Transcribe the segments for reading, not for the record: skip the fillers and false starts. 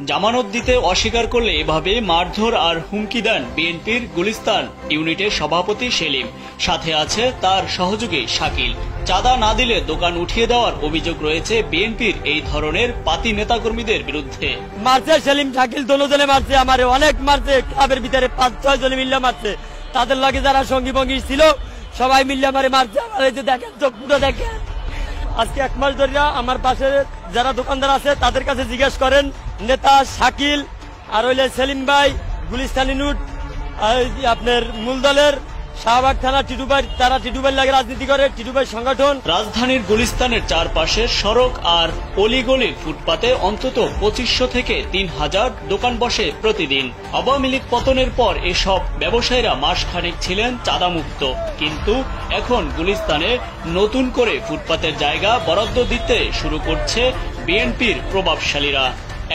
জামানত দিতে অস্বীকার করলে এভাবে মারধর আর হুমকি দেন বিএনপির গুলিস্তান ইউনিটের সভাপতি সেলিম, সাথে আছে তার সহযোগী শাকিল। চাঁদা না দিলে দোকান উঠিয়ে দেওয়ার অভিযোগ রয়েছে বিএনপির এই ধরনের পাতি নেতাকর্মীদের বিরুদ্ধে। মারছে সেলিম শাকিল দোনোজনে মারছে, আমারে অনেক মারছে, ক্লাবের ভিতরে 5-6 জন মিল্লা মারছে, তাদের লগে যারা সঙ্গী ভঙ্গী ছিল সবাই মিল্লা মারে মারছে। আমার এই যে দেখেন চোখটা দেখেন, আজকে 1 মাস ধরে আমার পাশে যারা দোকানদার আছে তাদের কাছে জিজ্ঞেস করেন, নেতা শাকিল আর হইলে সেলিম ভাই গুলিস্তান ইউনিট আপনার মূল দলের শাহবাগ থানা টিটুবাই, তারা টিটুবাই লাগে রাজনীতি করে, টিটুবাই সংগঠন। রাজধানীর গুলিস্তানের চারপাশের সড়ক আর অলিগলির ফুটপাতে অন্তত 2500 থেকে 3000 দোকান বসে প্রতিদিন। আওয়ামী লীগ পতনের পর এসব ব্যবসায়ীরা মাসখানেক ছিলেন চাঁদামুক্ত, কিন্তু এখন গুলিস্তানে নতুন করে ফুটপাতের জায়গা বরাদ্দ দিতে শুরু করছে বিএনপির প্রভাবশালীরা।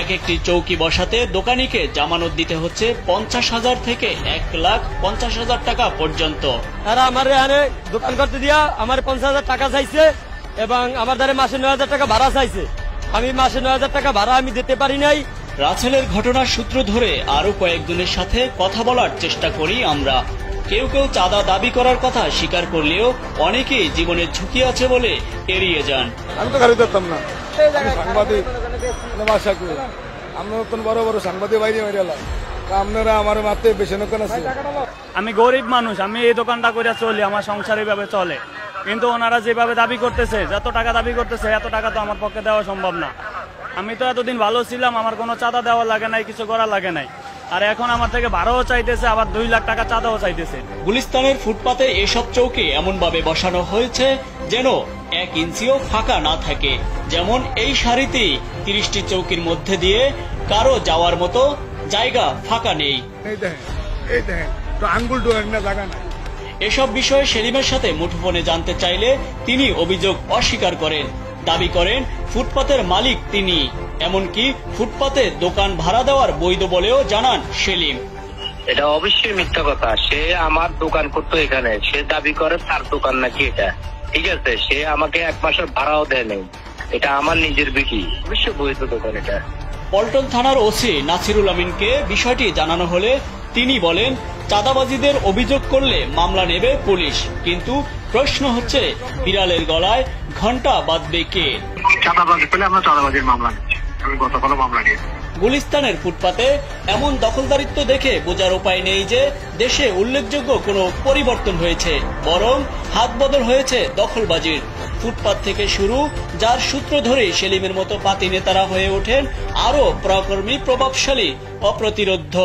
এক একটি চৌকি বসাতে দোকানিকে জামানত দিতে হচ্ছে 50,000 থেকে 1,50,000 টাকা পর্যন্ত। তারা আমার এখানে দোকান করতে দিয়া আমার 50,000 টাকা চাইছে এবং আমার দ্বারা মাসে 9,000 টাকা ভাড়া চাইছে। আমি মাসে 9,000 টাকা ভাড়া আমি দিতে পারি নাই। রাছেলের ঘটনার সূত্র ধরে আরো কয়েকজনের সাথে কথা বলার চেষ্টা করি আমরা। কেউ কেউ চাঁদা দাবি করার কথা স্বীকার করলেও অনেকেই জীবনের ঝুঁকি আছে বলে এড়িয়ে যান। আমি তো গাড়ি ধরতাম না, সাংবাদিক বাসা করে আমরা নতুন বড় বড় সাংবাদিক বাইরে বাইরে এলাম, আপনারা আমার মাত্রে বেশি নতুন আছে। আমি গরিব মানুষ, আমি এই দোকানটা করে চলি, আমার সংসার এইভাবে চলে, কিন্তু ওনারা যেভাবে দাবি করতেছে, যত টাকা দাবি করতেছে এত টাকা তো আমার পক্ষে দেওয়া সম্ভব না। আমি তো এতদিন ভালো ছিলাম, আমার কোনো চাঁদা দেওয়া লাগে নাই, কিছু করা লাগে নাই, আর এখন আমার থেকে ভাড়াও চাইতেছে, আবার 2 লাখ টাকা চাঁদাও চাইতেছে। গুলিস্তানের ফুটপাতে এসব চৌকি এমন ভাবে বসানো হয়েছে যেন 1 ইঞ্চিও ফাঁকা না থাকে। যেমন এই সারিতেই 30টি চৌকির মধ্যে দিয়ে কারো যাওয়ার মতো জায়গা ফাঁকা নেই। এসব বিষয়ে সেলিমের সাথে মুঠোফোনে জানতে চাইলে তিনি অভিযোগ অস্বীকার করেন। দাবি করেন ফুটপাতের মালিক তিনি, এমনকি ফুটপাতে দোকান ভাড়া দেওয়ার বৈধ বলেও জানান সেলিম। এটা অবশ্যই মিথ্যা কথা। সে আমার দোকান করতো এখানে, সে দাবি করে তার দোকান নাকি এটা, ঠিক আছে? সে আমাকে 1 মাসের ভাড়াও দেয় নাই, এটা আমার নিজের বিক্রি, অবশ্যই বৈধ দোকান এটা। পল্টন থানার ওসি নাসিরুল আমিনকে বিষয়টি জানানো হলে তিনি বলেন, চাঁদাবাজিদের অভিযোগ করলে মামলা নেবে পুলিশ, কিন্তু প্রশ্ন হচ্ছে বিড়ালের গলায় ঘন্টা বাঁধবে কে? চাঁদাবাজি পেলে আমরা চাঁদাবাজির মামলা নিচ্ছি, আমি গতকালও মামলা নিয়েছি। গুলিস্তানের ফুটপাতে এমন দখলদারিত্ব দেখে বোঝার উপায় নেই যে দেশে উল্লেখযোগ্য কোনো পরিবর্তন হয়েছে, বরং হাত বদল হয়েছে দখলবাজির। ফুটপাত থেকে শুরু, যার সূত্র ধরে সেলিমের মতো পাতি নেতারা হয়ে ওঠেন আরো প্রকর্মী, প্রভাবশালী, অপ্রতিরোধ্য।